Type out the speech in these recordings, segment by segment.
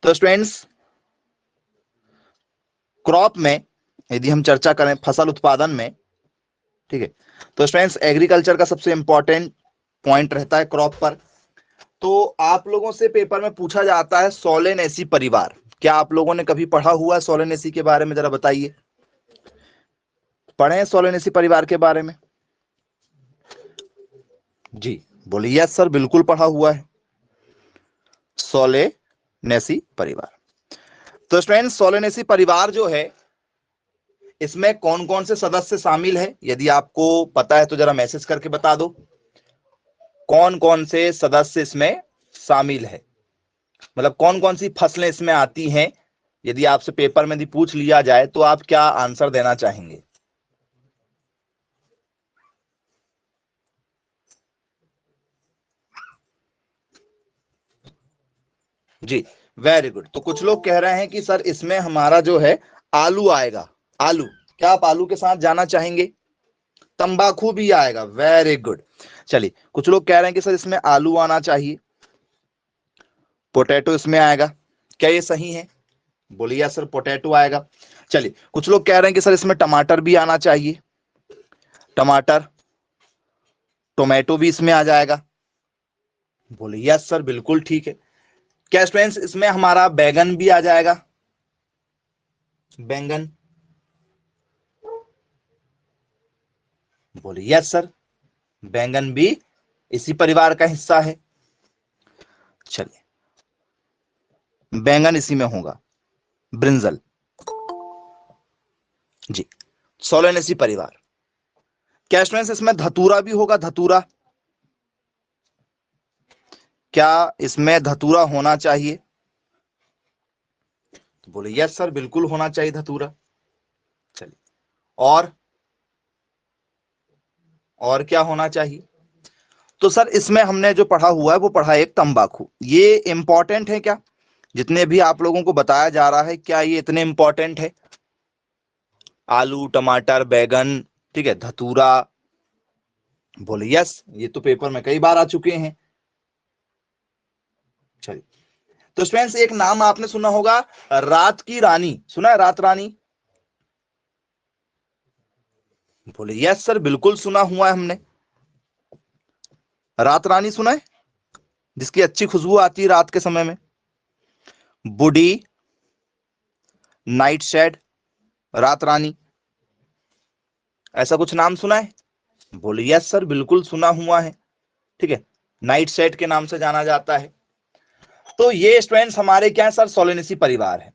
तो students, crop में यदि हम चर्चा करें फसल उत्पादन में, ठीक है, तो स्टूडेंट्स एग्रीकल्चर का सबसे इंपॉर्टेंट पॉइंट रहता है क्रॉप पर। तो आप लोगों से पेपर में पूछा जाता है सोलेनेसी परिवार। क्या आप लोगों ने कभी पढ़ा हुआ है सोलेनेसी के बारे में? जरा बताइए, पढ़े हैं सोलेनेसी परिवार के बारे में? जी बोलिए। यस सर, बिल्कुल पढ़ा हुआ है सोलेनेसी परिवार। तो स्टूडेंट्स, सोलेनेसी परिवार जो है, इसमें कौन कौन से सदस्य शामिल है? यदि आपको पता है तो जरा मैसेज करके बता दो, कौन कौन से सदस्य इसमें शामिल है, मतलब कौन कौन सी फसलें इसमें आती हैं। यदि आपसे पेपर में यदि पूछ लिया जाए तो आप क्या आंसर देना चाहेंगे? जी वेरी गुड। तो कुछ लोग कह रहे हैं कि सर इसमें हमारा जो है आलू आएगा। आलू, क्या आप आलू के साथ जाना चाहेंगे? तंबाकू भी आएगा, वेरी गुड। चलिए, कुछ लोग कह रहे हैं कि सर इसमें आलू आना चाहिए, पोटैटो इसमें आएगा। क्या ये सही है? बोलिए सर, पोटैटो आएगा। चलिए, कुछ लोग कह रहे हैं कि सर इसमें टमाटर भी आना चाहिए, टमाटर, टोमेटो भी इसमें आ जाएगा। बोलिए यस सर, बिल्कुल ठीक है। क्या स्टूडेंट्स इसमें हमारा बैगन भी आ जाएगा? बैंगन, बोलिए यस सर, बैंगन भी इसी परिवार का हिस्सा है। चलिए, बैंगन इसी में होगा, ब्रिंजल। जी, सोलेनेसी परिवार। क्या स्टूडेंट्स इसमें धतूरा भी होगा? धतूरा, क्या इसमें धतूरा होना चाहिए? तो बोले यस सर, बिल्कुल होना चाहिए धतूरा। चलिए, और क्या होना चाहिए? तो सर इसमें हमने जो पढ़ा हुआ है वो पढ़ा है एक तंबाकू। ये इंपॉर्टेंट है क्या? जितने भी आप लोगों को बताया जा रहा है, क्या ये इतने इंपॉर्टेंट है? आलू, टमाटर, बैगन, ठीक है, धतूरा। बोले यस, ये तो पेपर में कई बार आ चुके हैं। चलिए, तो स्टूडेंट्स एक नाम आपने सुना होगा, रात की रानी। सुना है रात रानी? बोले यस सर, बिल्कुल सुना हुआ है हमने। रात रानी सुना है, जिसकी अच्छी खुशबू आती है रात के समय में। बुडी, नाइट शेड, रात रानी, ऐसा कुछ नाम सुना है? बोले यस सर, बिल्कुल सुना हुआ है। ठीक है, नाइट शेड के नाम से जाना जाता है। तो ये स्टूडेंट्स हमारे क्या है सर? सोलेनेसी परिवार है।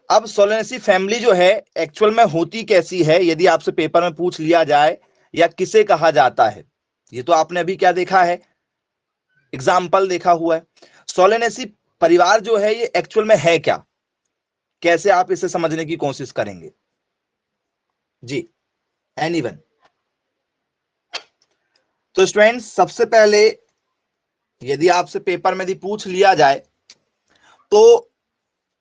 अब सोलेनेसी फैमिली जो है एक्चुअल में होती कैसी है, यदि आपसे पेपर में पूछ लिया जाए, या किसे कहा जाता है? ये तो आपने अभी क्या देखा है, एग्जाम्पल देखा हुआ है। सोलेनेसी परिवार जो है ये एक्चुअल में है क्या? कैसे आप इसे समझने की कोशिश करेंगे? जी, एनीवन? तो स्टूडेंट्स सबसे पहले यदि आपसे पेपर में यदि पूछ लिया जाए तो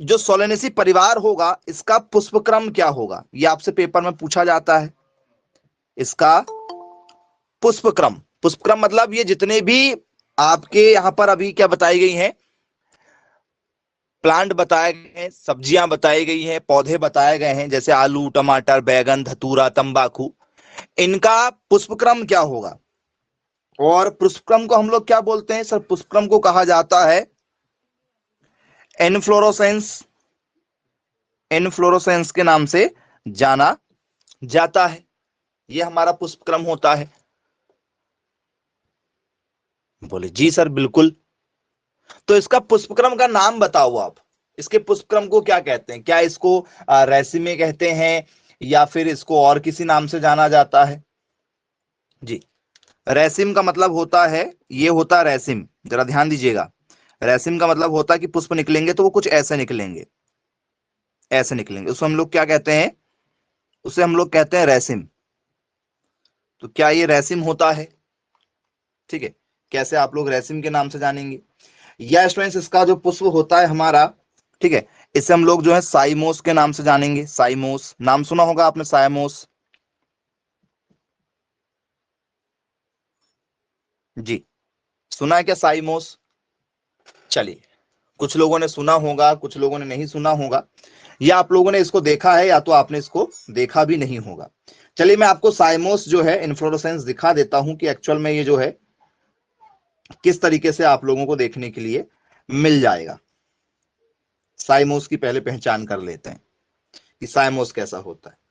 जो सोलेनेसी परिवार होगा इसका पुष्पक्रम क्या होगा, ये आपसे पेपर में पूछा जाता है। इसका पुष्पक्रम, पुष्पक्रम मतलब ये जितने भी आपके यहां पर अभी क्या बताई गई हैं, प्लांट बताए गए हैं, सब्जियां बताई गई हैं, पौधे बताए गए हैं, जैसे आलू, टमाटर, बैगन, धतूरा, तंबाकू, इनका पुष्पक्रम क्या होगा? और पुष्पक्रम को हम लोग क्या बोलते हैं सर? पुष्पक्रम को कहा जाता है इनफ्लोरोसेंस। इनफ्लोरोसेंस के नाम से जाना जाता है। यह हमारा पुष्पक्रम होता है। बोले जी सर, बिल्कुल। तो इसका पुष्पक्रम का नाम बताओ आप। इसके पुष्पक्रम को क्या कहते हैं? क्या इसको रेसिमे कहते हैं, या फिर इसको और किसी नाम से जाना जाता है? जी, रेसिम का मतलब होता है, ये होता है रेसिम, जरा ध्यान दीजिएगा। रेसिम का मतलब होता है कि पुष्प निकलेंगे तो वो कुछ ऐसे निकलेंगे, ऐसे निकलेंगे, उसको हम लोग क्या कहते हैं? उसे हम लोग कहते हैं रेसिम। तो क्या ये रेसिम होता है? ठीक है, कैसे आप लोग रेसिम के नाम से जानेंगे? या स्टूडेंट्स इसका जो पुष्प होता है हमारा, ठीक है, इसे हम लोग जो है साइमोस के नाम से जानेंगे। साइमोस नाम सुना होगा आपने, साइमोस। जी, सुना है क्या साइमोस? चलिए, कुछ लोगों ने सुना होगा, कुछ लोगों ने नहीं सुना होगा, या आप लोगों ने इसको देखा है या तो आपने इसको देखा भी नहीं होगा। चलिए मैं आपको साइमोस जो है इन्फ्लोरेसेंस दिखा देता हूं कि एक्चुअल में ये जो है किस तरीके से आप लोगों को देखने के लिए मिल जाएगा। साइमोस की पहले पहचान कर लेते हैं कि साइमोस कैसा होता है।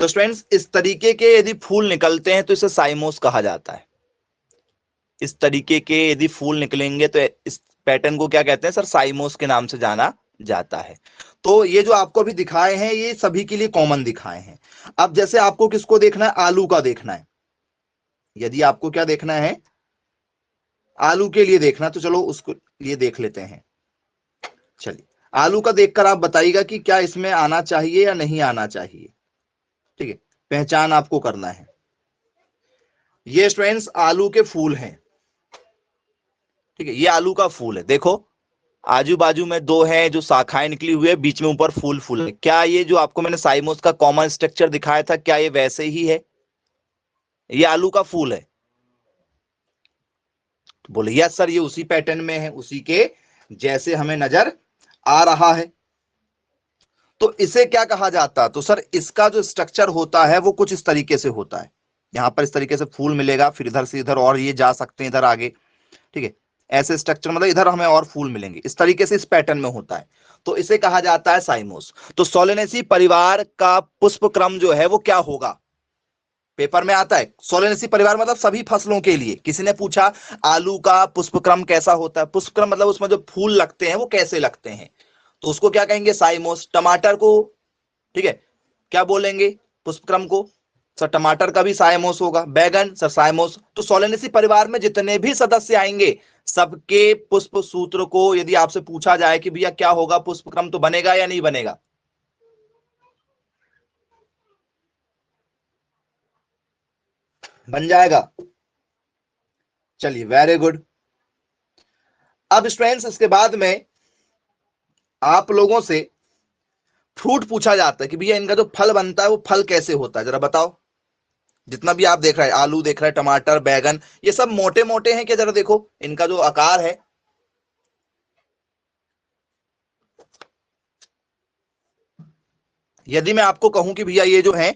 तो स्टूडेंट्स इस तरीके के यदि फूल निकलते हैं तो इसे साइमोस कहा जाता है। इस तरीके के यदि फूल निकलेंगे तो इस पैटर्न को क्या कहते हैं सर? साइमोस के नाम से जाना जाता है। तो ये जो आपको अभी दिखाए हैं ये सभी के लिए कॉमन दिखाए हैं। अब जैसे आपको किसको देखना है? आलू का देखना है। यदि आपको क्या देखना है? आलू के लिए देखना, तो चलो उसको लिए देख लेते हैं। चलिए आलू का देखकर आप बताइएगा कि क्या इसमें आना चाहिए या नहीं आना चाहिए। ठीक है, पहचान आपको करना है। ये स्टूडेंट्स आलू के फूल हैं। ठीक है, ये आलू का फूल है। देखो आजू बाजू में दो हैं जो शाखाएं निकली हुई है, बीच में ऊपर फूल फूल है। क्या ये जो आपको मैंने साइमोस का कॉमन स्ट्रक्चर दिखाया था, क्या ये वैसे ही है? ये आलू का फूल है। तो बोले यस सर, ये उसी पैटर्न में है, उसी के जैसे हमें नजर आ रहा है। तो इसे क्या कहा जाता है? तो सर इसका जो स्ट्रक्चर होता है वो कुछ इस तरीके से होता है। यहां पर इस तरीके से फूल मिलेगा, फिर इधर से इधर और ये जा सकते हैं इधर आगे। ठीक है, ऐसे स्ट्रक्चर मतलब इधर हमें और फूल मिलेंगे, इस तरीके से इस पैटर्न में होता है। तो इसे कहा जाता है साइमोस। तो सोलेनेसी परिवार का पुष्प क्रम जो है वो क्या होगा? पेपर में आता है सोलेनेसी परिवार मतलब सभी फसलों के लिए। किसी ने पूछा आलू का पुष्प क्रम कैसा होता है? पुष्प क्रम मतलब उसमें जो फूल लगते हैं वो कैसे लगते हैं, तो उसको क्या कहेंगे? साइमोस। टमाटर को, ठीक है, क्या बोलेंगे पुष्प क्रम को? सर टमाटर का भी साइमोस होगा। बैगन सर साइमोस। तो सोलेनेसी परिवार में जितने भी सदस्य आएंगे सबके पुष्प सूत्र को यदि आपसे पूछा जाए कि भैया क्या होगा पुष्प क्रम, तो बनेगा या नहीं बनेगा? बन जाएगा। चलिए वेरी गुड। अब स्टूडेंट्स इसके बाद में आप लोगों से फ्रूट पूछा जाता है कि भैया इनका जो फल बनता है वो फल कैसे होता है, जरा बताओ। जितना भी आप देख रहे हैं, आलू देख रहे हैं, टमाटर, बैगन, ये सब मोटे मोटे हैं क्या? जरा देखो इनका जो आकार है। यदि मैं आपको कहूं कि भैया ये जो है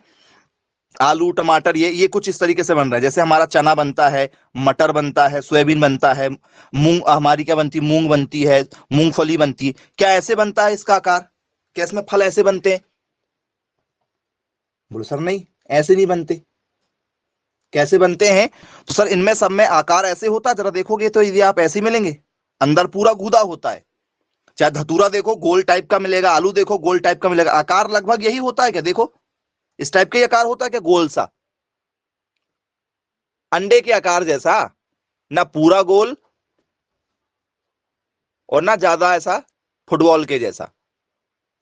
आलू टमाटर, ये कुछ इस तरीके से बन रहा है, जैसे हमारा चना बनता है, मटर बनता है, सोयाबीन बनता है, मूंग हमारी क्या बनती है? मूंग बनती है, मूंगफली बनती है। क्या ऐसे बनता है इसका आकार? क्या इसमें फल ऐसे बनते हैं? बोलो सर नहीं, ऐसे नहीं बनते। कैसे बनते हैं? तो सर इनमें सब में आकार ऐसे होता है, जरा देखोगे तो यदि आप ऐसे मिलेंगे, अंदर पूरा गूदा होता है। चाहे धतूरा देखो गोल टाइप का मिलेगा, आलू देखो गोल टाइप का मिलेगा, आकार लगभग यही होता है क्या? देखो इस टाइप का आकार होता है क्या? गोल सा, अंडे के आकार जैसा, ना पूरा गोल और ना ज्यादा ऐसा फुटबॉल के जैसा।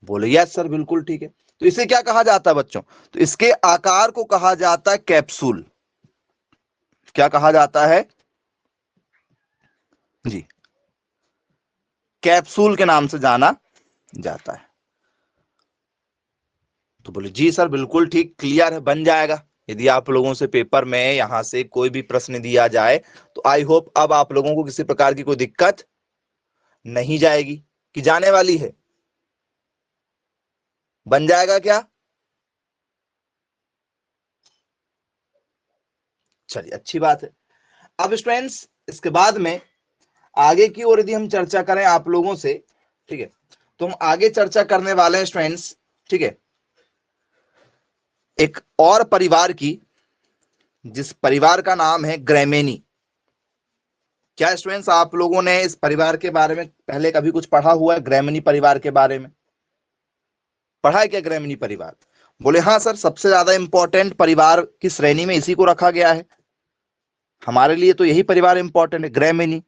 बोले यस सर बिल्कुल ठीक है। तो इसे क्या कहा जाता है बच्चों? तो इसके आकार को कहा जाता है कैप्सूल। क्या कहा जाता है जी? कैप्सूल के नाम से जाना जाता है। तो बोले जी सर बिल्कुल ठीक, क्लियर है, बन जाएगा। यदि आप लोगों से पेपर में यहां से कोई भी प्रश्न दिया जाए तो आई होप अब आप लोगों को किसी प्रकार की कोई दिक्कत नहीं जाएगी, कि जाने वाली है? बन जाएगा क्या? चलिए अच्छी बात है। अब स्टूडेंट्स इसके बाद में आगे की ओर यदि हम चर्चा करें आप लोगों से, ठीक है, तो हम आगे चर्चा करने वाले हैं स्टूडेंट्स, ठीक है, एक और परिवार की, जिस परिवार का नाम है ग्रैमेनी। क्या स्टूडेंट्स आप लोगों ने इस परिवार के बारे में पहले कभी कुछ पढ़ा हुआ है? ग्रैमेनी परिवार के बारे में पढ़ा है क्या? ग्रैमेनी परिवार, बोले हाँ सर, सबसे ज्यादा इंपॉर्टेंट परिवार की श्रेणी में इसी को रखा गया है, हमारे लिए तो यही परिवार इंपॉर्टेंट है, ग्रैमेनी।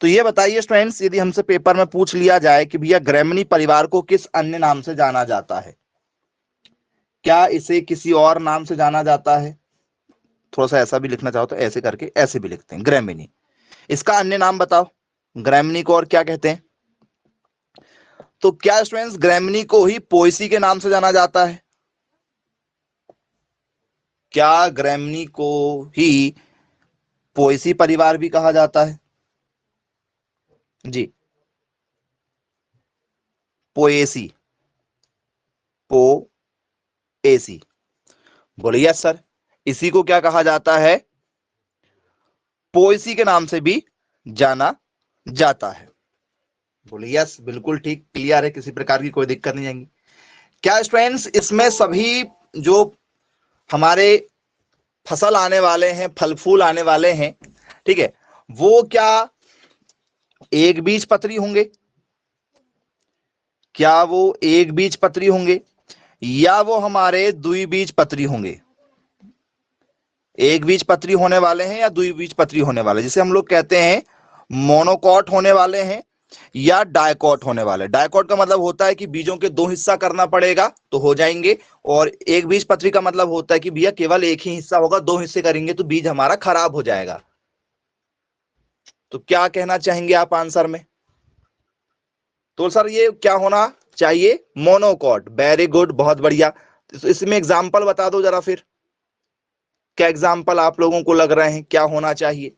तो ये बताइए स्टूडेंट्स, यदि हमसे पेपर में पूछ लिया जाए कि भैया ग्रैमेनी परिवार को किस अन्य नाम से जाना जाता है, क्या इसे किसी और नाम से जाना जाता है? थोड़ा सा ऐसा भी लिखना चाहो तो ऐसे करके ऐसे भी लिखते हैं ग्रैमेनी। इसका अन्य नाम बताओ, ग्रैमेनी को और क्या कहते हैं? तो क्या स्टूडेंट्स ग्रैमनी को ही पोएसी के नाम से जाना जाता है? क्या ग्रैमनी को ही पोएसी परिवार भी कहा जाता है? जी, पोएसी, पोएसी, बोलिए यस सर। इसी को क्या कहा जाता है? पोएसी के नाम से भी जाना जाता है। बोलिए यस, बिल्कुल ठीक, क्लियर है, किसी प्रकार की कोई दिक्कत नहीं आएगी। क्या स्टूडेंट्स इसमें सभी जो हमारे फसल आने वाले हैं, फल फूल आने वाले हैं, ठीक है, वो क्या एक बीज पत्री होंगे? क्या वो एक बीज पत्री होंगे या वो हमारे द्विबीज पत्री होंगे? एक बीज पत्री होने वाले हैं या द्विबीज पत्री होने वाले, जिसे हम लोग कहते हैं मोनोकॉट होने वाले हैं या डायकॉट होने वाले। डायकॉट का मतलब होता है कि बीजों के दो हिस्सा करना पड़ेगा तो हो जाएंगे, और एक बीज पत्री का मतलब होता है कि भैया केवल एक ही हिस्सा होगा, दो हिस्से करेंगे तो बीज हमारा खराब हो जाएगा। तो क्या कहना चाहेंगे आप आंसर में? तो सर ये क्या होना चाहिए? मोनोकॉट। वेरी गुड, बहुत बढ़िया। तो इसमें एग्जाम्पल बता दो जरा फिर, क्या एग्जाम्पल आप लोगों को लग रहे हैं क्या होना चाहिए?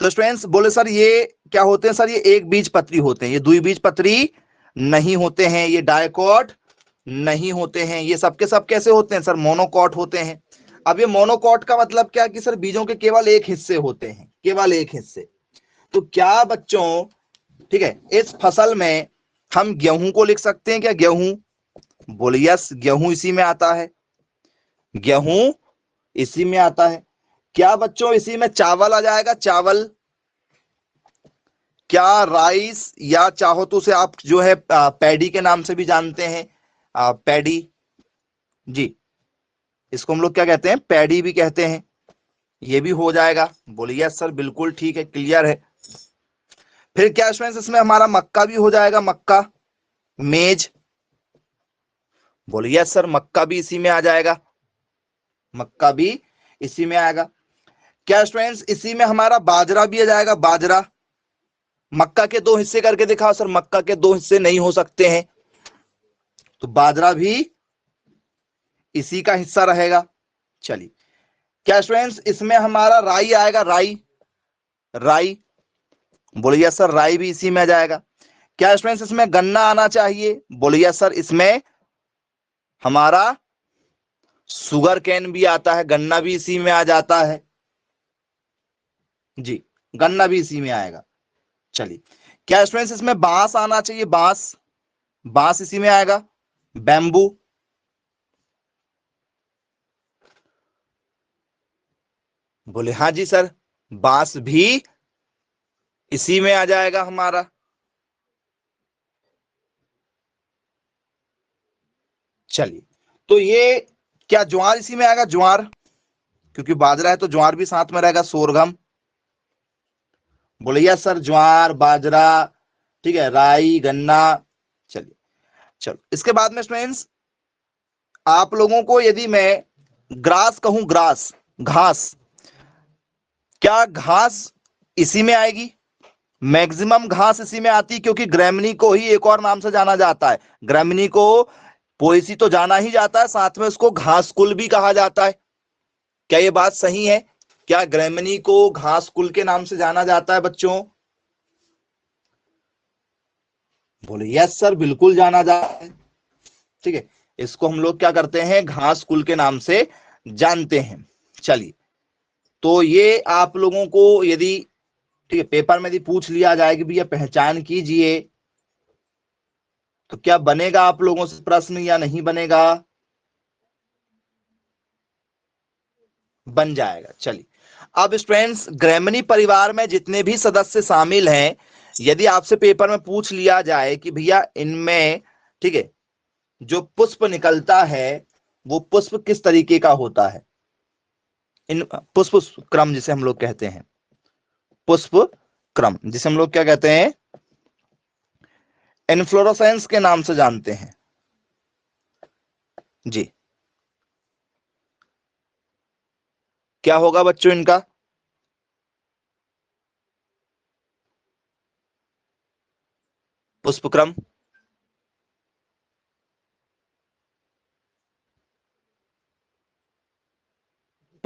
तो स्टूडेंट्स बोले सर ये क्या होते हैं? सर ये एक बीज पत्री होते हैं, ये द्विबीज पत्री नहीं होते हैं, ये डायकॉट नहीं होते हैं, ये सबके सब कैसे होते हैं? सर मोनोकॉट होते हैं। अब ये मोनोकॉट का मतलब क्या कि सर बीजों के केवल एक हिस्से होते हैं, केवल एक हिस्से। तो क्या बच्चों, ठीक है, इस फसल में हम गेहूं को लिख सकते हैं क्या? गेहूं, बोलिए यस, गेहूं इसी में आता है, गेहूं इसी में आता है। क्या बच्चों इसी में चावल आ जाएगा? चावल। क्या राइस, या चाहो तो उसे आप जो है पैडी के नाम से भी जानते हैं, पैडी, जी, इसको हम लोग क्या कहते हैं? पैडी भी कहते हैं, ये भी हो जाएगा। बोलिए यस सर, बिल्कुल ठीक है, क्लियर है। फिर क्या स्टूडेंट्स इसमें हमारा मक्का भी हो जाएगा, मक्का, मेज, बोलिए यस सर, मक्का भी इसी में आ जाएगा, मक्का भी इसी में आएगा। क्या स्टूडेंट्स इसी में हमारा बाजरा भी आ जाएगा, बाजरा। मक्का के दो हिस्से करके दिखाओ सर, मक्का के दो हिस्से नहीं हो सकते हैं, तो बाजरा भी इसी का हिस्सा रहेगा। चलिए, क्या स्टूडेंट्स इसमें हमारा राई आएगा, राई, राई, बोलिए सर, राई भी इसी में आ जाएगा। क्या स्टूडेंट्स इसमें गन्ना आना चाहिए? बोलिए सर, इसमें हमारा शुगर कैन भी आता है, गन्ना भी इसी में आ जाता है, जी, गन्ना भी इसी में आएगा। चलिए, क्या स्टूडेंट्स इसमें बांस आना चाहिए? बांस, बांस इसी में आएगा, बैम्बू, बोले हाँ जी सर, बांस भी इसी में आ जाएगा हमारा। चलिए, तो ये क्या ज्वार इसी में आएगा? ज्वार, क्योंकि बाजरा है तो ज्वार भी साथ में रहेगा, सोरगम, बोले यस सर, ज्वार, बाजरा, ठीक है, राई, गन्ना। चलिए, चलो इसके बाद में स्टूडेंट्स आप लोगों को यदि मैं ग्रास कहूं, ग्रास, घास, क्या घास इसी में आएगी? मैक्सिमम घास इसी में आती, क्योंकि ग्रैमनी को ही एक और नाम से जाना जाता है, ग्रैमनी को पोएसी तो जाना ही जाता है, साथ में उसको घास कुल भी कहा जाता है। क्या ये बात सही है? क्या ग्रैमनी को घास कुल के नाम से जाना जाता है बच्चों? बोले यस सर, बिल्कुल जाना जाता है, ठीक है, इसको हम लोग क्या करते हैं? घास कुल के नाम से जानते हैं। चलिए, तो ये आप लोगों को यदि, ठीक है, पेपर में यदि पूछ लिया जाए कि भैया पहचान कीजिए, तो क्या बनेगा आप लोगों से प्रश्न या नहीं बनेगा? बन जाएगा। चलिए, अब स्टूडेंट्स ग्रैमनी परिवार में जितने भी सदस्य शामिल हैं, यदि आपसे पेपर में पूछ लिया जाए कि भैया इनमें, ठीक है, जो पुष्प निकलता है वो पुष्प किस तरीके का होता है? इन पुष्प क्रम जिसे हम लोग कहते हैं, पुष्प क्रम जिसे हम लोग क्या कहते हैं? इनफ्लोरोसेंस के नाम से जानते हैं, जी। क्या होगा बच्चों इनका? पुष्प क्रम,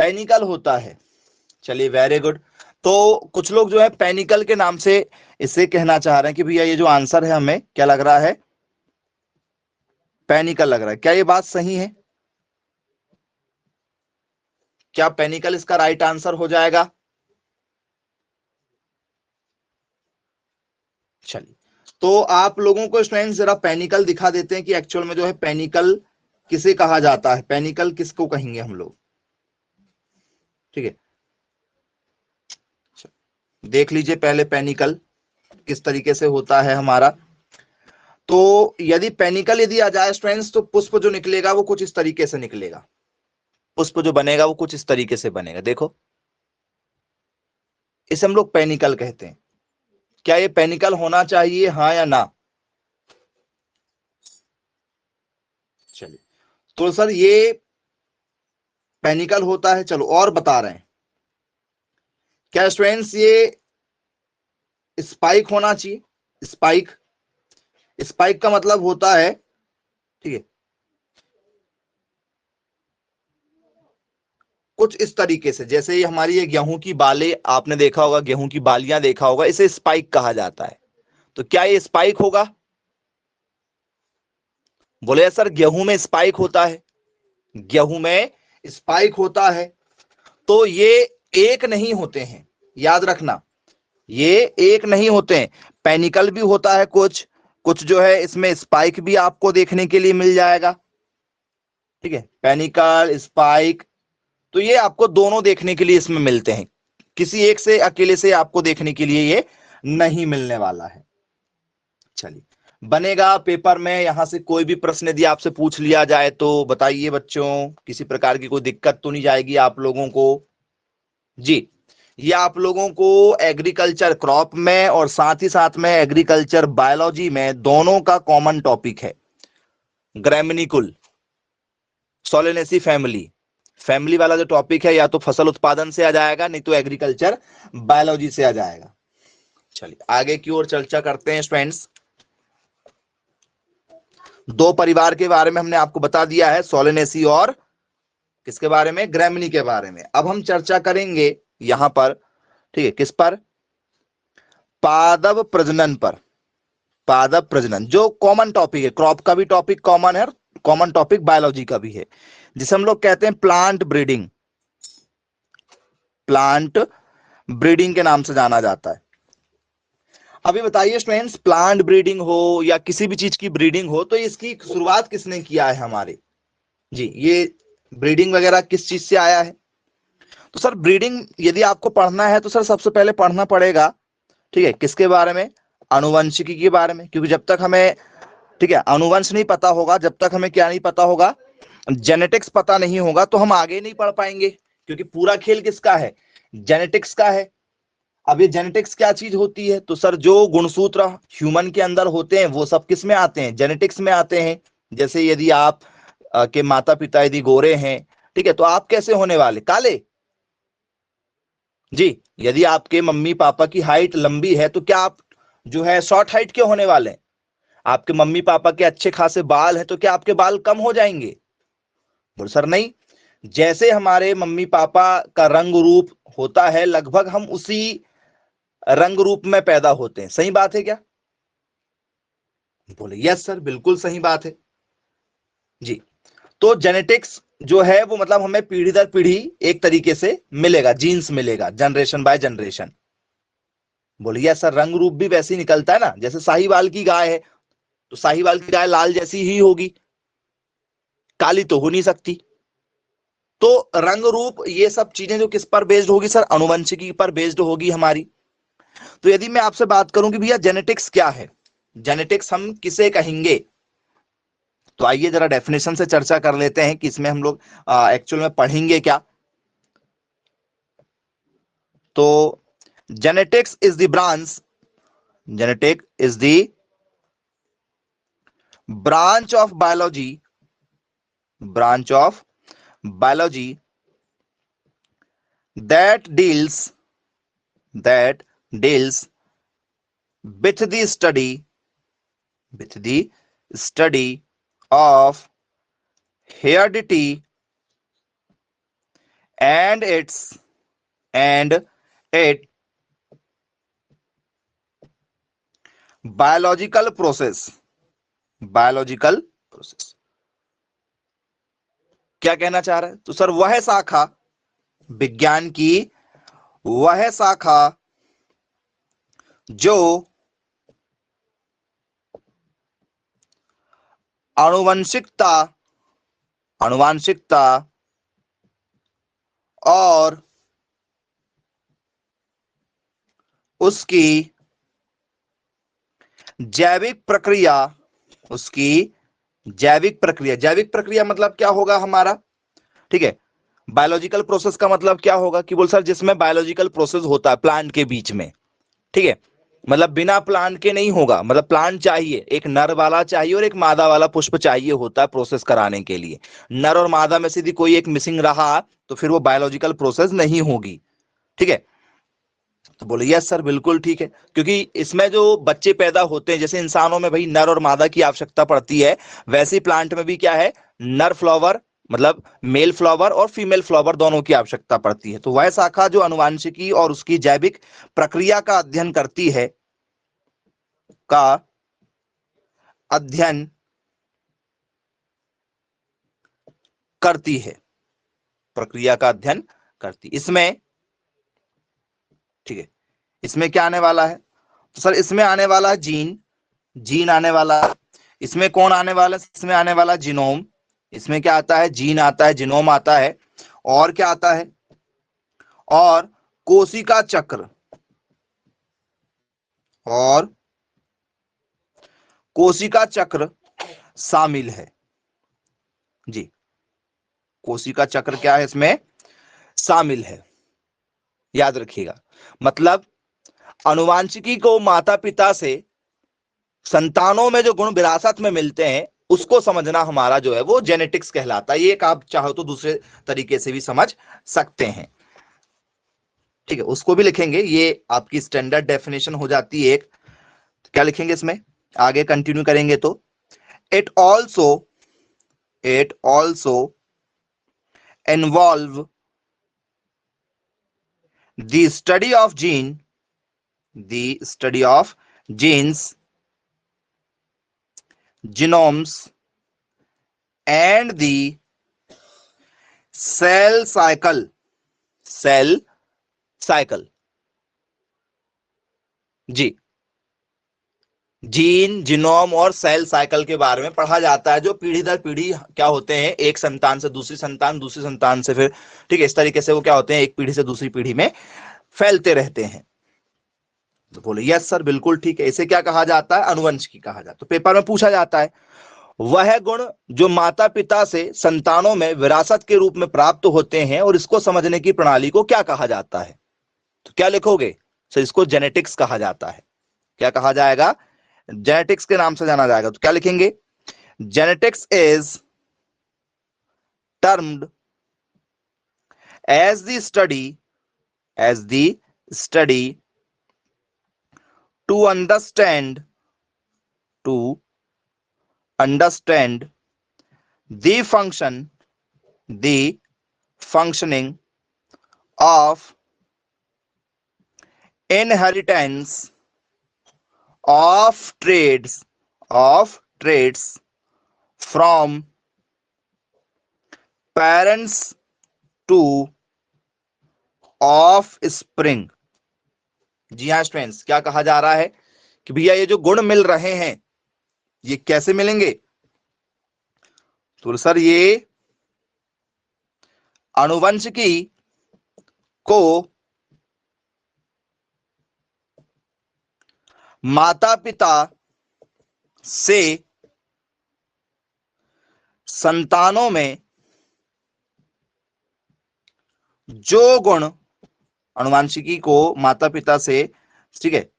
पेनिकल होता है। चलिए वेरी गुड। तो कुछ लोग जो है पेनिकल के नाम से इसे कहना चाह रहे हैं कि भैया ये जो आंसर है हमें क्या लग रहा है, पेनिकल लग रहा है। क्या ये बात सही है? क्या पेनिकल इसका राइट आंसर हो जाएगा? चलिए, तो आप लोगों को स्टूडेंट्स जरा पेनिकल दिखा देते हैं कि एक्चुअल में जो है पेनिकल किसे कहा जाता है, पेनिकल किसको कहेंगे हम लोग। ठीक है, देख लीजिए पहले पेनिकल किस तरीके से होता है हमारा। तो यदि पेनिकल यदि आ जाए स्टूडेंट्स, तो पुष्प जो निकलेगा वो कुछ इस तरीके से निकलेगा। पुष्प जो बनेगा वो कुछ इस तरीके से बनेगा, देखो इसे हम लोग पेनिकल कहते हैं। क्या ये पेनिकल होना चाहिए, हाँ या ना? चलिए, तो सर ये पेनिकल होता है। चलो और बता रहे हैं, क्या स्टूडेंट्स ये स्पाइक होना चाहिए? स्पाइक, स्पाइक का मतलब होता है, ठीक है, कुछ इस तरीके से, जैसे ये हमारी ये गेहूं की बालें आपने देखा होगा, गेहूं की बालियां देखा होगा, इसे स्पाइक कहा जाता है। तो क्या ये स्पाइक होगा? बोले सर गेहूं में स्पाइक होता है, गेहूं में स्पाइक होता है। तो ये एक नहीं होते हैं, याद रखना, ये एक नहीं होते हैं। पेनिकल भी होता है कुछ, कुछ जो है इसमें स्पाइक भी आपको देखने के लिए मिल जाएगा। ठीक है, पेनिकल, स्पाइक, तो ये आपको दोनों देखने के लिए इसमें मिलते हैं, किसी एक से अकेले से आपको देखने के लिए ये नहीं मिलने वाला है। चलिए, बनेगा पेपर में यहां से कोई भी प्रश्न यदि आपसे पूछ लिया जाए तो बताइए बच्चों, किसी प्रकार की कोई दिक्कत तो नहीं जाएगी आप लोगों को? जी, ये आप लोगों को एग्रीकल्चर क्रॉप में और साथ ही साथ में एग्रीकल्चर बायोलॉजी में दोनों का कॉमन टॉपिक है। ग्रैमिनिकुल, सोलेनेसी फैमिली, फैमिली वाला जो टॉपिक है या तो फसल उत्पादन से आ जाएगा, नहीं तो एग्रीकल्चर बायोलॉजी से आ जाएगा। चलिए आगे की ओर चर्चा करते हैं स्टूडेंट्स। दो परिवार के बारे में हमने आपको बता दिया है, सोलेनेसी और किसके बारे में, ग्रैमिनी के बारे में। अब हम चर्चा करेंगे यहां पर, ठीक है, किस पर, पादप प्रजनन पर। पादप प्रजनन जो कॉमन टॉपिक है, क्रॉप का भी टॉपिक कॉमन है, कॉमन टॉपिक बायोलॉजी का भी है, जिसे हम लोग कहते हैं प्लांट ब्रीडिंग। प्लांट ब्रीडिंग के नाम से जाना जाता है। अभी बताइए स्टूडेंट्स, प्लांट ब्रीडिंग हो या किसी भी चीज की ब्रीडिंग हो, तो इसकी शुरुआत किसने किया है हमारे? जी, ये ब्रीडिंग वगैरह किस चीज से आया है? तो सर ब्रीडिंग यदि आपको पढ़ना है तो सर सबसे पहले पढ़ना पड़ेगा, ठीक है, किसके बारे में, आनुवंशिकी के बारे में। क्योंकि जब तक हमें, ठीक है, अनुवंश नहीं पता होगा, जब तक हमें क्या नहीं पता होगा, जेनेटिक्स पता नहीं होगा, तो हम आगे नहीं पढ़ पाएंगे। क्योंकि पूरा खेल किसका है, जेनेटिक्स का है। अब ये जेनेटिक्स क्या चीज होती है, तो सर जो गुणसूत्र ह्यूमन के अंदर होते हैं वो सब किस में आते हैं, जेनेटिक्स में आते हैं। जैसे यदि आप के माता पिता यदि गोरे हैं, ठीक है, तो आप कैसे होने वाले, काले। जी, यदि आपके मम्मी पापा की हाइट लंबी है तो क्या आप जो है शॉर्ट हाइट के होने वाले हैं? आपके मम्मी पापा के अच्छे खासे बाल हैं तो क्या आपके बाल कम हो जाएंगे? बोल सर नहीं, जैसे हमारे मम्मी पापा का रंग रूप होता है लगभग हम उसी रंग रूप में पैदा होते हैं। सही बात है क्या? बोले यस सर, बिल्कुल सही बात है। जी, तो जेनेटिक्स जो है वो मतलब हमें पीढ़ी दर पीढ़ी एक तरीके से मिलेगा, जीन्स मिलेगा, जनरेशन बाय जनरेशन। बोले यस सर, रंग रूप भी वैसे ही निकलता है ना, जैसे साहीवाल की गाय है तो साहीवाल की गाय लाल जैसी ही होगी, काली तो हो नहीं सकती। तो रंग रूप ये सब चीजें जो किस पर बेस्ड होगी सर, अनुवंशिकी पर बेस्ड होगी हमारी। तो यदि मैं आपसे बात करूं कि भैया जेनेटिक्स क्या है, जेनेटिक्स हम किसे कहेंगे, तो आइए जरा डेफिनेशन से चर्चा कर लेते हैं कि इसमें हम लोग एक्चुअल में पढ़ेंगे क्या। तो genetics is the branch, genetic is the branch of biology, branch of biology that deals, that deals with the study, with the study of heredity and it biological process क्या कहना चाह रहा है? तो सर वह शाखा, विज्ञान की वह शाखा जो आनुवंशिकता और उसकी जैविक प्रक्रिया मतलब क्या होगा हमारा? ठीक है, बायोलॉजिकल प्रोसेस का मतलब क्या होगा कि बोल सर जिसमें बायोलॉजिकल प्रोसेस होता है प्लांट के बीच में, ठीक है, मतलब बिना प्लांट के नहीं होगा, मतलब प्लांट चाहिए, एक नर वाला चाहिए और एक मादा वाला पुष्प चाहिए होता है प्रोसेस कराने के लिए। नर और मादा में से यदि कोई एक मिसिंग रहा तो फिर वो बायोलॉजिकल प्रोसेस नहीं होगी। ठीक है, तो बोले यस सर बिल्कुल ठीक है, क्योंकि इसमें जो बच्चे पैदा होते हैं, जैसे इंसानों में भाई नर और मादा की आवश्यकता पड़ती है, वैसे ही प्लांट में भी क्या है, नर फ्लावर मतलब मेल फ्लावर और फीमेल फ्लावर दोनों की आवश्यकता पड़ती है। तो वह शाखा जो आनुवांशिकी और उसकी जैविक प्रक्रिया का अध्ययन करती है, का अध्ययन करती है, प्रक्रिया का अध्ययन करती, इसमें ठीक है, इसमें क्या आने वाला है? तो सर इसमें आने वाला है जीन आने वाला है। इसमें कौन आने वाला है? इसमें आने वाला जीनोम। इसमें क्या आता है? जीन आता है, जीनोम आता है, और क्या आता है? और कोशिका चक्र, और कोशिका चक्र शामिल है जी। कोशिका चक्र क्या है? इसमें शामिल है, याद रखिएगा। मतलब आनुवांशिकी को माता पिता से संतानों में जो गुण विरासत में मिलते हैं उसको समझना हमारा जो है वो जेनेटिक्स कहलाता है। ये एक आप चाहो तो दूसरे तरीके से भी समझ सकते हैं। ठीक है, उसको भी लिखेंगे, ये आपकी स्टैंडर्ड डेफिनेशन हो जाती है एक। तो क्या लिखेंगे इसमें? आगे कंटिन्यू करेंगे तो it also involve the study of genes, genomes and the cell cycle जी। जीन, जीनोम और सेल साइकिल के बारे में पढ़ा जाता है, जो पीढ़ी दर पीढ़ी क्या होते हैं, एक संतान से दूसरी संतान, दूसरी संतान से फिर, ठीक है, इस तरीके से वो क्या होते हैं, एक पीढ़ी से दूसरी पीढ़ी में फैलते रहते हैं। तो बोले यस सर बिल्कुल ठीक है। इसे क्या कहा जाता है? अनुवंशिकी कहा जाता है। तो पेपर में पूछा जाता है वह गुण जो माता पिता से संतानों में विरासत के रूप में प्राप्त होते हैं और इसको समझने की प्रणाली को क्या कहा जाता है? तो क्या लिखोगे? सर इसको जेनेटिक्स कहा जाता है। क्या कहा जाएगा? जेनेटिक्स के नाम से जाना जाएगा। तो क्या लिखेंगे? Genetics is termed as the study to understand the functioning of inheritance of traits from parents to offspring। जी हाँ स्टूडेंट्स, क्या कहा जा रहा है कि भैया ये जो गुण मिल रहे हैं ये कैसे मिलेंगे? तो सर ये आनुवंशिकी को माता पिता से संतानों में जो गुण, आनुवंशिकी को माता पिता से, ठीक है,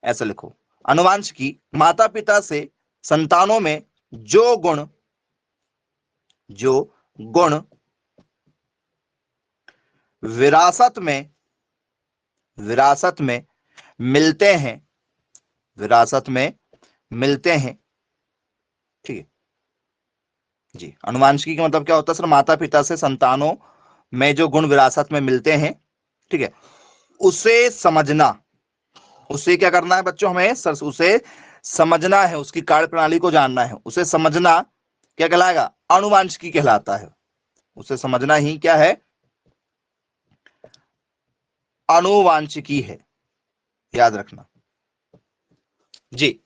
ऐसा लिखो, आनुवंशिकी माता पिता से संतानों में जो गुण विरासत में मिलते हैं, ठीक है, जी, अनुवांशिकी का मतलब क्या होता है सर? माता पिता से संतानों में जो गुण विरासत में मिलते हैं, ठीक है, उसे समझना, उसे क्या करना है बच्चों? हमें सर उसे समझना है, उसकी कार्य प्रणाली को जानना है, उसे समझना क्या कहलाएगा? अनुवांशिकी कहलाता है। उसे समझना ही क्या है? अनुवांशिकी है, याद रखना जी।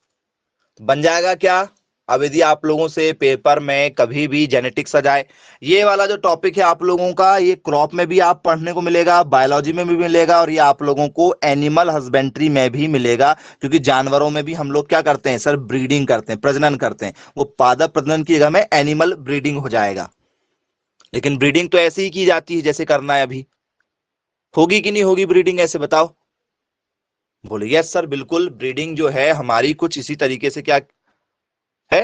बन जाएगा क्या? अब यदि आप लोगों से पेपर में कभी भी जेनेटिक्स आ जाए, ये वाला जो टॉपिक है आप लोगों का, ये क्रॉप में भी आप पढ़ने को मिलेगा, बायोलॉजी में भी मिलेगा, और ये आप लोगों को एनिमल हस्बेंड्री में भी मिलेगा, क्योंकि जानवरों में भी हम लोग क्या करते हैं सर? ब्रीडिंग करते हैं, प्रजनन करते हैं। वो पादप प्रजनन की जगह में एनिमल ब्रीडिंग हो जाएगा, लेकिन ब्रीडिंग तो ऐसे ही की जाती है जैसे करना है अभी। होगी कि नहीं होगी ब्रीडिंग, ऐसे बताओ? बोले यस सर, बिल्कुल। ब्रीडिंग जो है हमारी कुछ इसी तरीके से क्या है?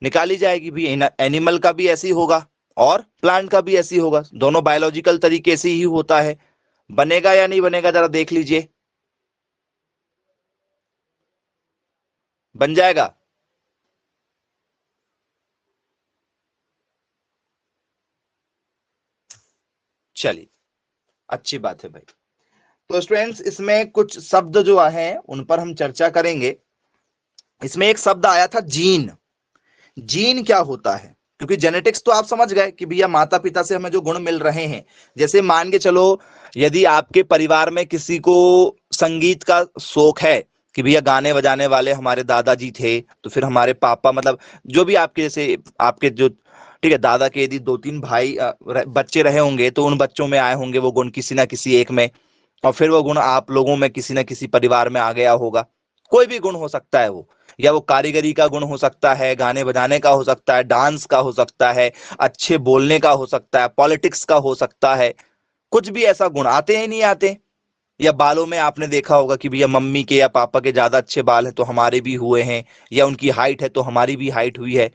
निकाली जाएगी भी। एनिमल का भी ऐसे ही होगा और प्लांट का भी ऐसे ही होगा, दोनों बायोलॉजिकल तरीके से ही होता है। बनेगा या नहीं बनेगा, जरा देख लीजिए। बन जाएगा? चलिए, अच्छी बात है भाई। तो स्टूडेंट्स, इसमें कुछ शब्द जो हैं उन पर हम चर्चा करेंगे। इसमें एक शब्द आया था जीन। जीन क्या होता है? क्योंकि जेनेटिक्स तो आप समझ गए कि भैया माता पिता से हमें जो गुण मिल रहे हैं, जैसे मान के चलो यदि आपके परिवार में किसी को संगीत का शौक है कि भैया गाने बजाने वाले हमारे दादाजी थे, तो फिर हमारे पापा, मतलब जो भी आपके जैसे आपके जो, ठीक है, दादा के यदि दो तीन भाई बच्चे रहे होंगे, तो उन बच्चों में आए होंगे वो गुण किसी ना किसी एक में, और फिर वो गुण आप लोगों में किसी ना किसी परिवार में आ गया होगा। कोई भी गुण हो सकता है वो, या वो कारीगरी का गुण हो सकता है, गाने बजाने का हो सकता है, डांस का हो सकता है, अच्छे बोलने का हो सकता है, पॉलिटिक्स का हो सकता है। कुछ भी ऐसा गुण आते हैं, नहीं आते? या बालों में आपने देखा होगा कि भैया मम्मी के या पापा के ज्यादा अच्छे बाल है तो हमारे भी हुए हैं, या उनकी हाइट है तो हमारी भी हाइट हुई है।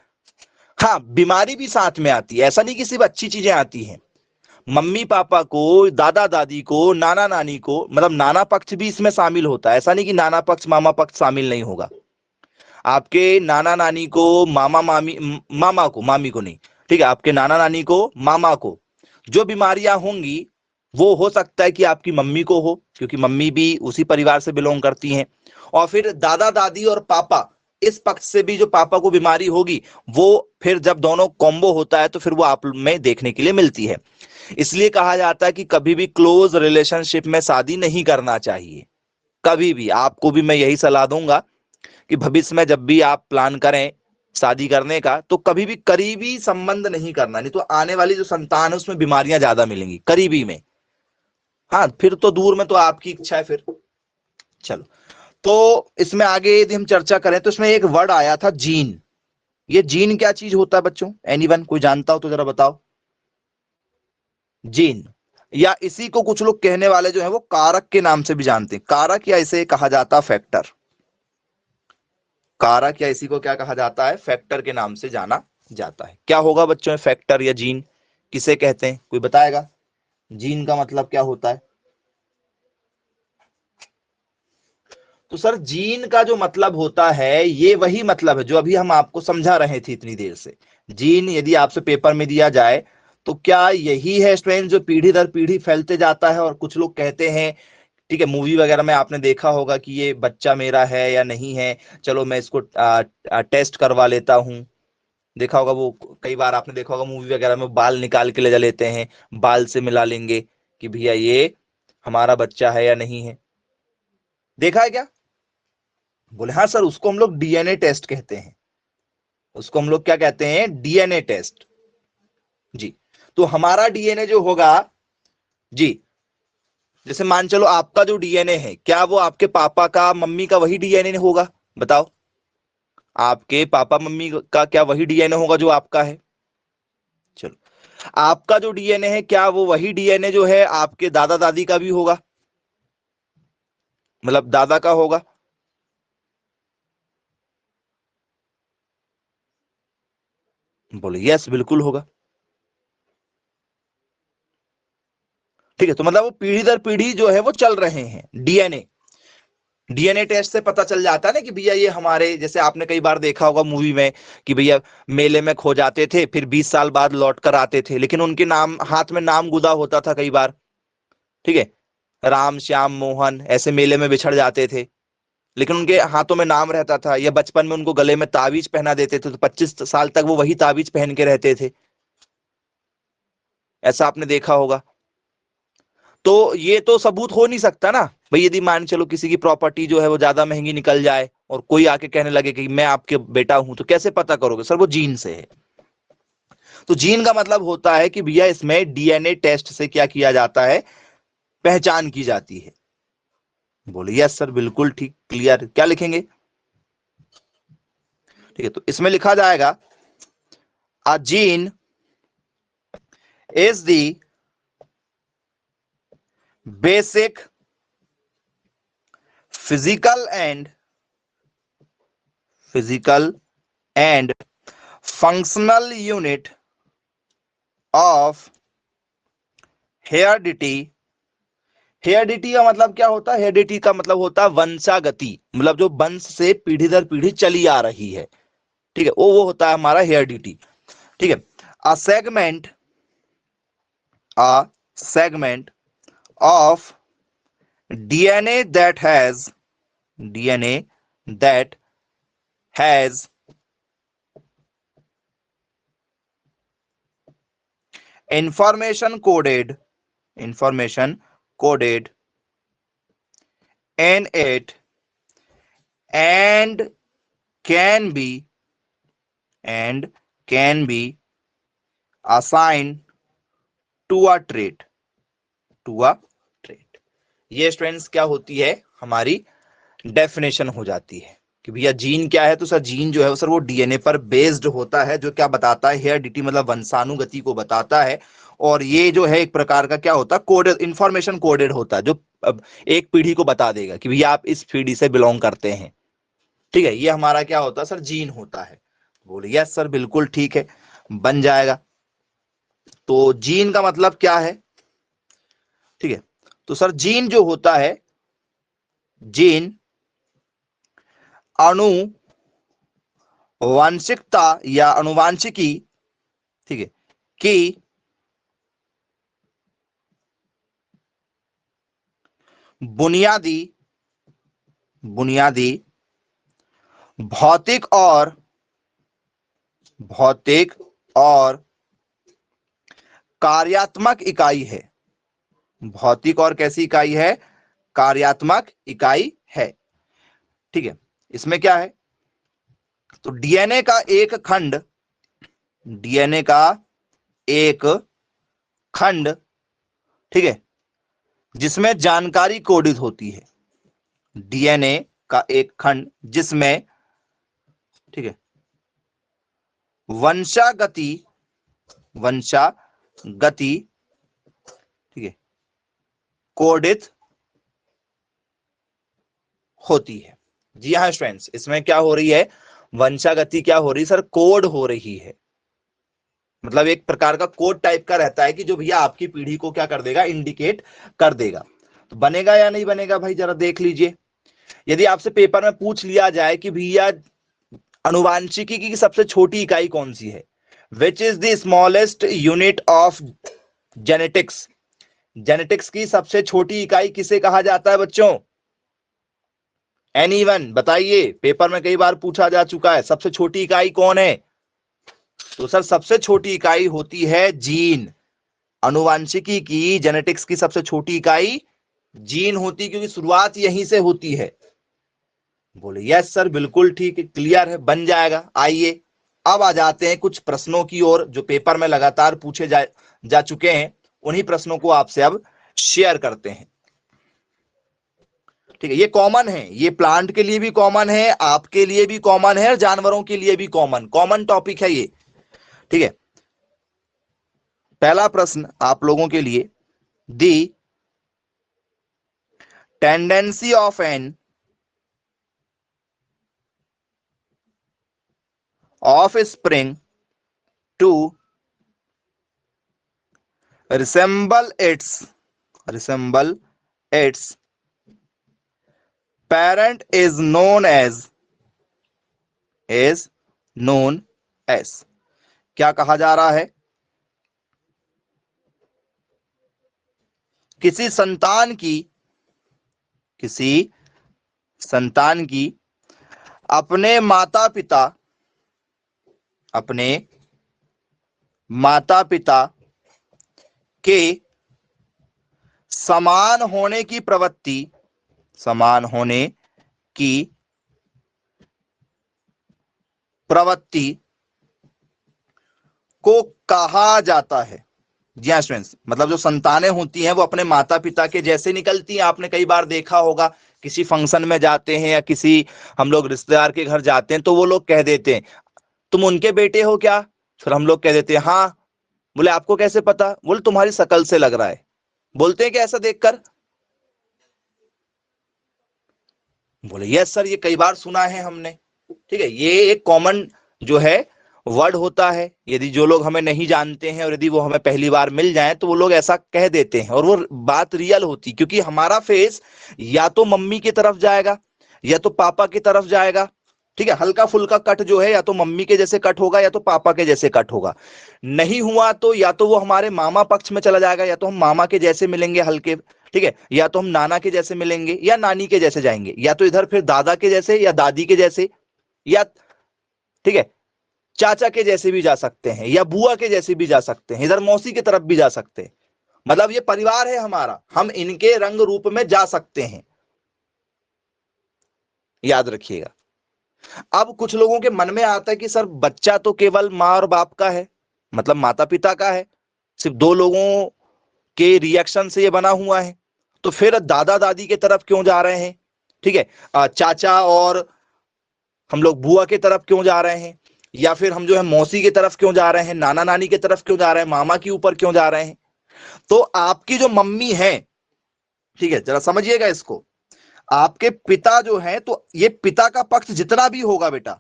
हाँ, बीमारी भी साथ में आती है, ऐसा नहीं कि सिर्फ अच्छी चीजें आती हैं। मम्मी पापा को, दादा दादी को, नाना नानी को, मतलब नाना पक्ष भी इसमें शामिल होता है। ऐसा नहीं कि नाना पक्ष मामा पक्ष शामिल नहीं होगा। आपके नाना नानी को, मामा मामी, मामा को, मामी को नहीं, ठीक है, आपके नाना नानी को, मामा को जो बीमारियां होंगी, वो हो सकता है कि आपकी मम्मी को हो, क्योंकि मम्मी भी उसी परिवार से बिलोंग करती हैं। और फिर दादा दादी और पापा, इस पक्ष से भी जो पापा को बीमारी होगी, वो फिर जब दोनों कॉम्बो होता है तो फिर वो आप में देखने के लिए मिलती है। इसलिए कहा जाता है कि कभी भी क्लोज रिलेशनशिप में शादी नहीं करना चाहिए। कभी भी आपको भी मैं यही सलाह दूंगा कि भविष्य में जब भी आप प्लान करें शादी करने का, तो कभी भी करीबी संबंध नहीं करना, नहीं तो आने वाली जो संतान है उसमें बीमारियां ज्यादा मिलेंगी करीबी में। हाँ, फिर तो दूर में तो आपकी इच्छा है फिर। चलो, तो इसमें आगे यदि हम चर्चा करें तो इसमें एक वर्ड आया था जीन। ये जीन क्या चीज होता है बच्चों? एनीवन कोई जानता हो तो जरा बताओ। जीन, या इसी को कुछ लोग कहने वाले जो है वो कारक के नाम से भी जानते हैं। कारक, या इसे कहा जाता फैक्टर। कारक, या इसी को क्या कहा जाता है? फैक्टर के नाम से जाना जाता है। क्या होगा बच्चों फैक्टर या जीन किसे कहते हैं? कोई बताएगा? जीन का मतलब क्या होता है? तो सर जीन का जो मतलब होता है, ये वही मतलब है जो अभी हम आपको समझा रहे थे इतनी देर से। जीन यदि आपसे पेपर में दिया जाए तो क्या यही है स्ट्रेन जो पीढ़ी दर पीढ़ी फैलते जाता है? और कुछ लोग कहते हैं, ठीक है, मूवी वगैरह में आपने देखा होगा कि ये बच्चा मेरा है या नहीं है, चलो मैं इसको टेस्ट करवा लेता हूँ। देखा होगा वो, कई बार आपने देखा होगा मूवी वगैरह में बाल निकाल के ले जा लेते हैं, बाल से मिला लेंगे कि भैया ये हमारा बच्चा है या नहीं है। देखा है क्या? बोले हाँ सर, उसको हम लोग डीएनए टेस्ट कहते हैं। उसको हम लोग क्या कहते हैं? DNA test. जी, तो हमारा डीएनए जो होगा, जी, जैसे मान चलो आपका जो डीएनए है, क्या वो आपके पापा का, मम्मी का वही डीएनए होगा? बताओ, आपके पापा मम्मी का क्या वही डीएनए होगा जो आपका है? चलो, आपका जो डीएनए है, क्या वो वही डीएनए जो है आपके दादा दादी का भी होगा? मतलब दादा का होगा? बोले यस, बिल्कुल होगा। ठीक है, तो मतलब वो पीढ़ी दर पीढ़ी जो है वो चल रहे हैं डीएनए। डीएनए टेस्ट से पता चल जाता है ना कि भैया ये हमारे, जैसे आपने कई बार देखा होगा मूवी में कि भैया मेले में खो जाते थे, फिर 20 साल बाद लौट कर आते थे, लेकिन उनके नाम, हाथ में नाम गुदा होता था कई बार। ठीक है, राम श्याम मोहन ऐसे मेले में बिछड़ जाते थे, लेकिन उनके हाथों में नाम रहता था, या बचपन में उनको गले में ताबीज पहना देते थे, तो 25 साल तक वो वही ताबीज पहन के रहते थे। ऐसा आपने देखा होगा। तो ये तो सबूत हो नहीं सकता ना भाई, यदि मान चलो किसी की प्रॉपर्टी जो है वो ज्यादा महंगी निकल जाए और कोई आके कहने लगे कि मैं आपके बेटा हूं, तो कैसे पता करोगे? सर वो जीन से है। तो जीन का मतलब होता है कि भैया इसमें डीएनए टेस्ट से क्या किया जाता है, पहचान की जाती है। बोले यस सर, बिल्कुल ठीक, क्लियर। क्या लिखेंगे? ठीक है, तो इसमें लिखा जाएगा a gene is the basic physical and functional unit of heredity. Heredity का मतलब क्या होता है? हेरिडिटी का मतलब होता है वंशागति, मतलब जो वंश से पीढ़ी दर पीढ़ी चली आ रही है। ठीक है, वो होता है हमारा हेरिडिटी। ठीक है, a segment of DNA that has information coded in it and can be assigned to a trait ये स्टूडेंट्स क्या होती है, हमारी डेफिनेशन हो जाती है कि भैया जीन क्या है। तो सर जीन जो है सर वो डीएनए पर बेस्ड होता है, जो क्या बताता है, हेरिडिटी मतलब वंशानुगति को बताता है। और ये जो है एक प्रकार का क्या होता है, कोडेड इंफॉर्मेशन, कोडेड होता है, जो अब एक पीढ़ी को बता देगा कि भैया आप इस पीढ़ी से बिलोंग करते हैं। ठीक है, ये हमारा क्या होता है सर, जीन होता है। बोले यस सर, बिल्कुल ठीक है, बन जाएगा। तो जीन का मतलब क्या है? ठीक है, तो सर जीन जो होता है, जीन अनुवांशिकता या अनुवांशिकी, ठीक है, कि बुनियादी बुनियादी भौतिक और कार्यात्मक इकाई है। भौतिक और कैसी इकाई है? कार्यात्मक इकाई है। ठीक है, इसमें क्या है, तो डीएनए का एक खंड, ठीक है, जिसमें जानकारी कोडित होती है। डीएनए का एक खंड जिसमें, ठीक है, वंशागति ठीक है, कोडित होती है। जी हाँ स्टूडेंट्स, इसमें क्या हो रही है, वंशागति क्या हो रही है सर, कोड हो रही है। मतलब एक प्रकार का कोड टाइप का रहता है कि जो भैया आपकी पीढ़ी को क्या कर देगा, इंडिकेट कर देगा। तो बनेगा या नहीं बनेगा भाई, जरा देख लीजिए। यदि आपसे पेपर में पूछ लिया जाए कि भैया अनुवांशिकी की सबसे छोटी इकाई कौन सी है, which is the smallest unit of genetics, genetics की सबसे छोटी इकाई किसे कहा जाता है बच्चों? एनीवन बताइए, पेपर में कई बार पूछा जा चुका है, सबसे छोटी इकाई कौन है? तो सर सबसे छोटी इकाई होती है जीन। अनुवांशिकी की, जेनेटिक्स की सबसे छोटी इकाई जीन होती, क्योंकि शुरुआत यहीं से होती है। बोले यस सर, बिल्कुल ठीक है, क्लियर है, बन जाएगा। आइए अब आ जाते हैं कुछ प्रश्नों की ओर जो पेपर में लगातार पूछे जा चुके हैं। उन्हीं प्रश्नों को आपसे अब शेयर करते हैं। ठीक है, ये कॉमन है, ये प्लांट के लिए भी कॉमन है, आपके लिए भी कॉमन है, और जानवरों के लिए भी कॉमन टॉपिक है ये। ठीक है, पहला प्रश्न आप लोगों के लिए, the tendency of an offspring to resemble its parent is known as क्या कहा जा रहा है? किसी संतान की अपने माता पिता के समान होने की प्रवृत्ति को कहा जाता है। जी हाँ स्टूडेंट्स, मतलब जो संतानें होती हैं वो अपने माता पिता के जैसे निकलती हैं। आपने कई बार देखा होगा, किसी फंक्शन में जाते हैं या किसी हम लोग रिश्तेदार के घर जाते हैं तो वो लोग कह देते हैं तुम उनके बेटे हो क्या? फिर हम लोग कह देते हैं हाँ। बोले आपको कैसे पता? बोले तुम्हारी शक्ल से लग रहा है। बोलते हैं क्या ऐसा देखकर? बोले यस सर, ये कई बार सुना है हमने। ठीक है, ये एक कॉमन जो है वर्ड होता है। यदि जो लोग हमें नहीं जानते हैं और यदि वो हमें पहली बार मिल जाएं तो वो लोग ऐसा कह देते हैं, और वो बात रियल होती, क्योंकि हमारा फेस या तो मम्मी की तरफ जाएगा या तो पापा की तरफ जाएगा। ठीक है, हल्का फुल्का कट जो है या तो मम्मी के जैसे कट होगा या तो पापा के जैसे कट होगा। नहीं हुआ तो या तो वो हमारे मामा पक्ष में चला जाएगा या तो हम मामा के जैसे मिलेंगे हल्के। ठीक है, या तो हम नाना के जैसे मिलेंगे या नानी के जैसे जाएंगे, या तो इधर फिर दादा के जैसे या दादी के जैसे, या ठीक है चाचा के जैसे भी जा सकते हैं या बुआ के जैसे भी जा सकते हैं, इधर मौसी की तरफ भी जा सकते हैं। मतलब ये परिवार है हमारा, हम इनके रंग रूप में जा सकते हैं, याद रखिएगा। अब कुछ लोगों के मन में आता है कि सर बच्चा तो केवल माँ और बाप का है, मतलब माता पिता का है, सिर्फ दो लोगों के रिएक्शन से ये बना हुआ है, तो फिर दादा दादी की तरफ क्यों जा रहे हैं? ठीक है, चाचा और हम लोग बुआ की तरफ क्यों जा रहे हैं, या फिर हम जो है मौसी की तरफ क्यों जा रहे हैं, नाना नानी की तरफ क्यों जा रहे हैं, मामा के ऊपर क्यों जा रहे हैं? तो आपकी जो मम्मी है, ठीक है जरा समझिएगा इसको, आपके पिता जो है, तो ये पिता का पक्ष जितना भी होगा बेटा,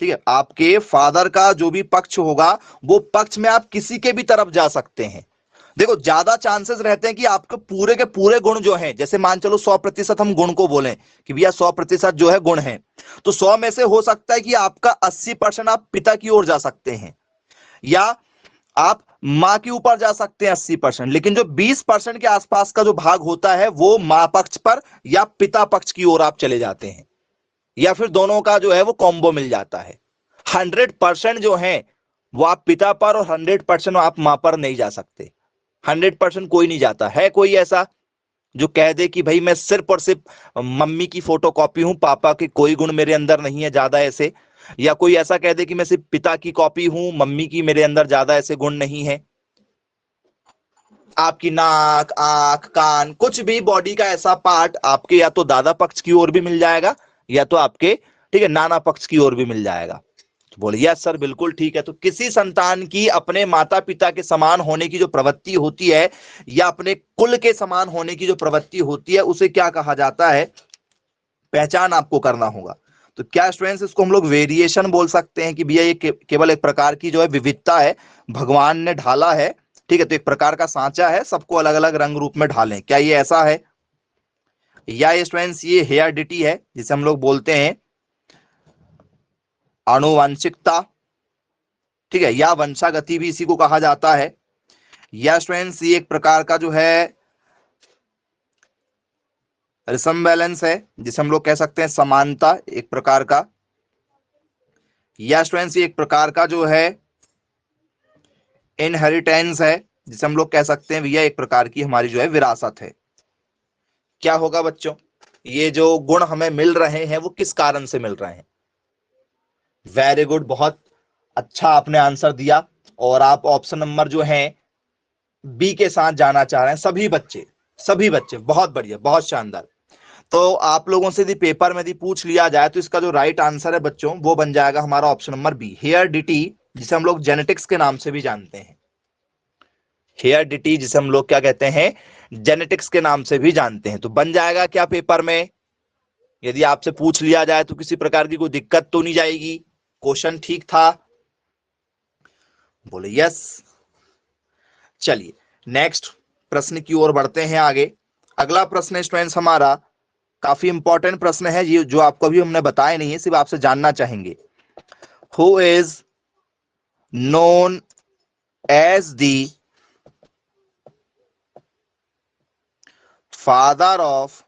ठीक है, आपके फादर का जो भी पक्ष होगा वो पक्ष में आप किसी के भी तरफ जा सकते हैं। देखो ज्यादा चांसेस रहते हैं कि आपके पूरे के पूरे गुण जो हैं, जैसे मान चलो 100% हम गुण को बोलें कि भैया 100% जो है गुण है, तो 100 में से हो सकता है कि आपका 80% आप पिता की ओर जा सकते हैं या आप मां के ऊपर जा सकते हैं 80%, लेकिन जो 20% के आसपास का जो भाग होता है वो मां पक्ष पर या पिता पक्ष की ओर आप चले जाते हैं, या फिर दोनों का जो है वो कॉम्बो मिल जाता है। 100% जो है वो आप पिता पर और 100% आप मां पर नहीं जा सकते। 100% कोई नहीं जाता है। कोई ऐसा जो कह दे कि भाई मैं सिर्फ और सिर्फ मम्मी की फोटो कॉपी हूं, पापा के कोई गुण मेरे अंदर नहीं है ज्यादा ऐसे, या कोई ऐसा कह दे कि मैं सिर्फ पिता की कॉपी हूं, मम्मी की मेरे अंदर ज्यादा ऐसे गुण नहीं है। आपकी नाक, आंख, कान, कुछ भी बॉडी का ऐसा पार्ट आपके या तो दादा पक्ष की ओर भी मिल जाएगा या तो आपके ठीक है नाना पक्ष की ओर भी मिल जाएगा। तो बोले यस सर बिल्कुल ठीक है। तो किसी संतान की अपने माता पिता के समान होने की जो प्रवृत्ति होती है या अपने कुल के समान होने की जो प्रवृत्ति होती है उसे क्या कहा जाता है, पहचान आपको करना होगा। तो क्या स्टूडेंट्स इसको हम लोग वेरिएशन बोल सकते हैं कि भैया ये केवल एक प्रकार की जो है विविधता है, भगवान ने ढाला है। ठीक है, तो एक प्रकार का सांचा है, सबको अलग अलग रंग रूप में ढालें, क्या ये ऐसा है? या ये स्टूडेंट्स ये हेरिडिटी है जिसे हम लोग बोलते हैं आनुवंशिकता, ठीक है, या वंशागति भी इसी को कहा जाता है। या स्टूडेंट्स ये एक प्रकार का जो है रिसम्बेलेंस है जिसे हम लोग कह सकते हैं समानता एक प्रकार का। या स्टूडेंट्स ये एक प्रकार का जो है इनहेरिटेंस है जिसे हम लोग कह सकते हैं भैया एक प्रकार की हमारी जो है विरासत है। क्या होगा बच्चों, ये जो गुण हमें मिल रहे हैं वो किस कारण से मिल रहे हैं? वेरी गुड, बहुत अच्छा आपने आंसर दिया। और आप ऑप्शन नंबर जो है बी के साथ जाना चाह रहे हैं सभी बच्चे बहुत बढ़िया, बहुत शानदार। तो आप लोगों से यदि पेपर में यदि पूछ लिया जाए तो इसका जो राइट आंसर है बच्चों वो बन जाएगा हमारा ऑप्शन नंबर बी, हेरिडिटी, जिसे हम लोग जेनेटिक्स के नाम से भी जानते हैं। हेरिडिटी जिसे हम लोग क्या कहते हैं, जेनेटिक्स के नाम से भी जानते हैं। तो बन जाएगा क्या पेपर में? यदि आपसे पूछ लिया जाए तो किसी प्रकार की कोई दिक्कत तो नहीं जाएगी? क्वेश्चन ठीक था? बोले यस। चलिए नेक्स्ट प्रश्न की ओर बढ़ते हैं आगे। अगला प्रश्न स्टूडेंट्स हमारा काफी इंपॉर्टेंट प्रश्न है ये, जो आपको अभी हमने बताया नहीं है, सिर्फ आपसे जानना चाहेंगे। Who is known as the father of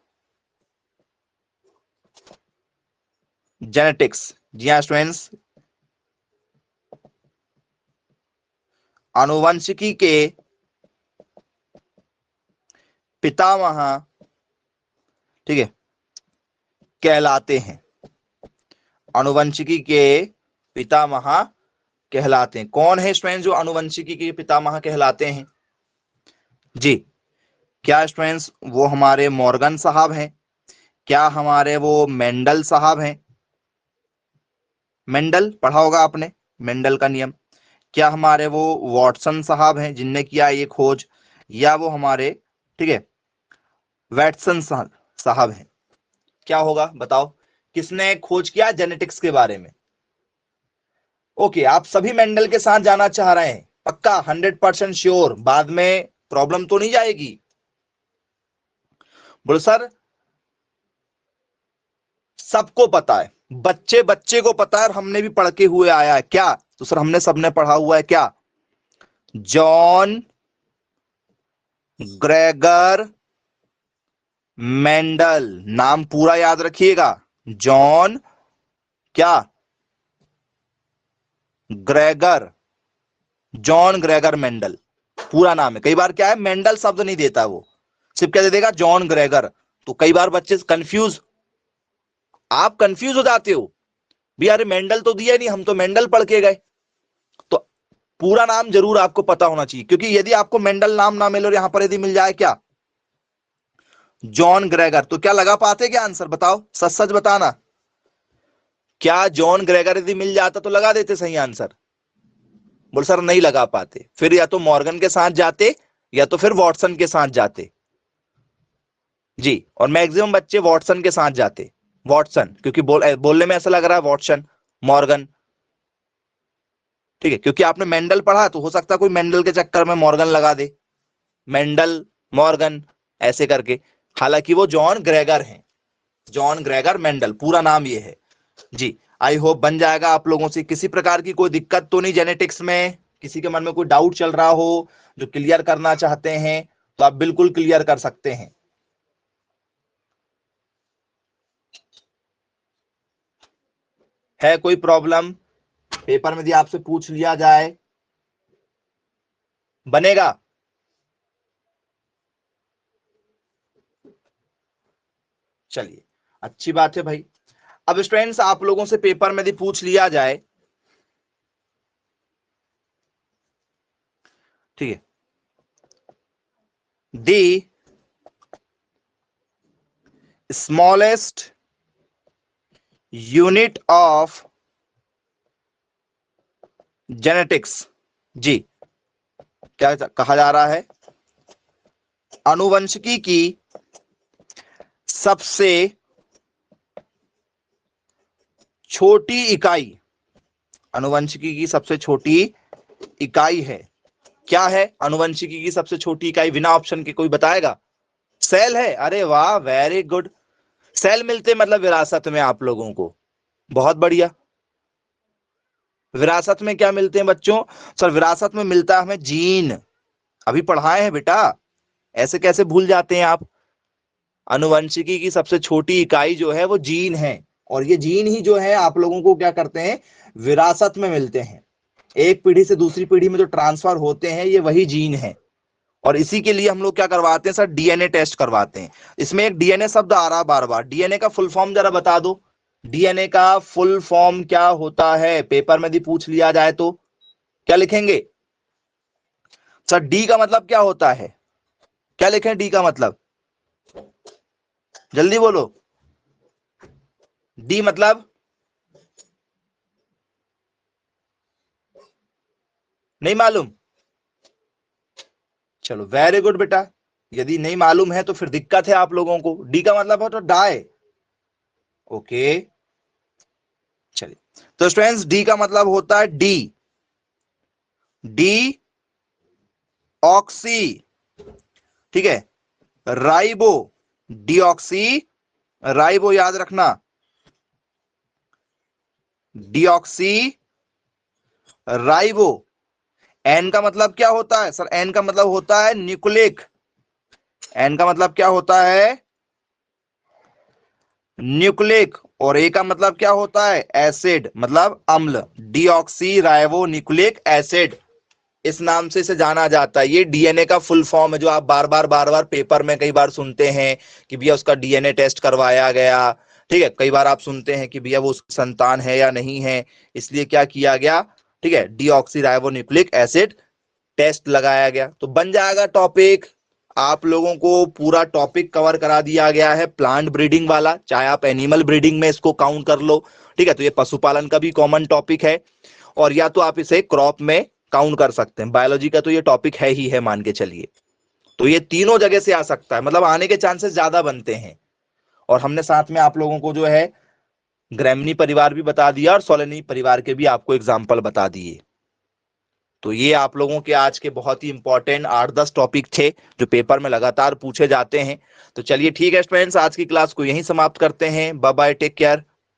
genetics? जी हाँ स्टूडेंट्स, आनुवंशिकी के पितामह, ठीक है, कहलाते हैं। आनुवंशिकी के पितामह कहलाते हैं। कौन है स्टूडेंट्स जो आनुवंशिकी के पितामह कहलाते हैं? जी, क्या स्टूडेंट्स वो हमारे मॉर्गन साहब हैं? क्या हमारे वो मेंडल साहब हैं? मेंडल पढ़ा होगा आपने, मेंडल का नियम। क्या हमारे वो वॉटसन साहब हैं जिनने किया ये खोज? या वो हमारे, ठीक है, वैटसन साहब हैं? क्या होगा बताओ, किसने खोज किया जेनेटिक्स के बारे में? ओके, आप सभी मेंडल के साथ जाना चाह रहे हैं, पक्का 100% श्योर? बाद में प्रॉब्लम तो नहीं जाएगी? बोलो सर सबको पता है, बच्चे बच्चे को पता है, और हमने भी पढ़ के हुए आया है क्या? तो सर हमने सबने पढ़ा हुआ है क्या? जॉन ग्रेगर मेंडल, नाम पूरा याद रखिएगा। जॉन क्या? ग्रेगर, जॉन ग्रेगर मेंडल पूरा नाम है। कई बार क्या है, मेंडल शब्द नहीं देता, वो सिर्फ क्या दे देगा, जॉन ग्रेगर। तो कई बार बच्चे कंफ्यूज, आप कंफ्यूज हो जाते हो भी, अरे मेंडल तो दिया नहीं, हम तो मेंडल पढ़ के गए। तो पूरा नाम जरूर आपको पता होना चाहिए, क्योंकि यदि आपको मेंडल नाम ना मिले और यहां पर यदि मिल जाए क्या, जॉन ग्रेगर, तो क्या लगा पाते क्या आंसर? बताओ, सच सच बताना, क्या जॉन ग्रेगर यदि मिल जाता तो लगा देते सही आंसर? बोल सर नहीं लगा पाते, फिर या तो मॉर्गन के साथ जाते या तो फिर वॉटसन के साथ जाते। जी, और मैक्सिमम बच्चे वॉटसन के साथ जाते, वॉटसन, क्योंकि बोलने में ऐसा लग रहा है वॉटसन, मॉर्गन, ठीक है, क्योंकि आपने मेंडल पढ़ा, तो हो सकता है कोई मेंडल के चक्कर में मॉर्गन लगा दे, मेंडल मॉर्गन ऐसे करके। हालांकि वो जॉन ग्रेगर हैं, जॉन ग्रेगर मेंडल पूरा नाम ये है। जी, आई होप बन जाएगा आप लोगों से। किसी प्रकार की कोई दिक्कत तो नहीं जेनेटिक्स में? किसी के मन में कोई डाउट चल रहा हो जो क्लियर करना चाहते हैं, तो आप बिल्कुल क्लियर कर सकते हैं। है कोई प्रॉब्लम? पेपर में यदि आपसे पूछ लिया जाए, बनेगा? चलिए, अच्छी बात है भाई। अब स्टूडेंट्स आप लोगों से पेपर में यदि पूछ लिया जाए, ठीक है, the smallest unit of genetics, जी, क्या कहा जा रहा है? आनुवंशिकी की सबसे छोटी इकाई, आनुवंशिकी की सबसे छोटी इकाई है, क्या है आनुवंशिकी की सबसे छोटी इकाई? बिना ऑप्शन के कोई बताएगा? सेल है। अरे वाह, वेरी गुड। सेल मिलते मतलब विरासत में आप लोगों को, बहुत बढ़िया। विरासत में क्या मिलते हैं बच्चों? सर विरासत में मिलता है हमें जीन, अभी पढ़ाए हैं बेटा, ऐसे कैसे भूल जाते हैं आप? आनुवंशिकी की सबसे छोटी इकाई जो है वो जीन है, और ये जीन ही जो है आप लोगों को क्या करते हैं, विरासत में मिलते हैं। एक पीढ़ी से दूसरी पीढ़ी में जो ट्रांसफर होते हैं ये वही जीन है, और इसी के लिए हम लोग क्या करवाते हैं सर, डीएनए टेस्ट करवाते हैं। इसमें एक डीएनए शब्द आ रहा बार बार, डीएनए का फुल फॉर्म जरा बता दो, डीएनए का फुल फॉर्म क्या होता है? पेपर में यदि पूछ लिया जाए तो क्या लिखेंगे? सर डी का मतलब क्या होता है? क्या लिखें डी का मतलब? जल्दी बोलो, डी मतलब? नहीं मालूम? चलो वेरी गुड बेटा, यदि नहीं मालूम है तो फिर दिक्कत है आप लोगों को। डी का मतलब है तो डाई, ओके। चलिए, तो स्टूडेंट्स डी का मतलब होता है डी, डी ऑक्सी, ठीक है, राइबो डीऑक्सी राइबो याद रखना, डीऑक्सी राइबो। एन का मतलब क्या होता है सर? एन का मतलब होता है न्यूक्लिक। एन का मतलब क्या होता है? न्यूक्लिक। और ए का मतलब क्या होता है? एसिड, मतलब अम्ल। डीऑक्सी राइबो न्यूक्लिक एसिड, इस नाम से इसे जाना जाता है। ये डीएनए का फुल फॉर्म है, जो आप बार बार पेपर में कई बार सुनते हैं कि भैया उसका डीएनए टेस्ट करवाया गया। ठीक है, कई बार आप सुनते हैं कि भैया वो उसकी संतान है या नहीं है, इसलिए क्या किया गया? ठीक है, deoxyribonucleic acid test लगाया गया। तो बन जाएगा टॉपिक। आप लोगों को पूरा टॉपिक कवर करा दिया गया है प्लांट ब्रीडिंग वाला, चाहे आप एनिमल ब्रीडिंग में इसको काउंट कर लो। ठीक है, तो ये पशुपालन का भी कॉमन टॉपिक है, और या तो आप इसे क्रॉप में काउंट कर सकते हैं। बायोलॉजी का तो ये टॉपिक है ही है, मान के चलिए। तो ये तीनों जगह से आ सकता है, मतलब आने के चांसेस ज्यादा बनते हैं। और हमने साथ में आप लोगों को जो है ग्रैमनी परिवार भी बता दिया और सोलेनी परिवार के भी आपको एग्जाम्पल बता दिए। तो ये आप लोगों के आज के बहुत ही इंपॉर्टेंट 8-10 टॉपिक थे जो पेपर में लगातार पूछे जाते हैं। तो चलिए ठीक है स्टूडेंट्स, आज की क्लास को यहीं समाप्त करते हैं। Bye bye, take care.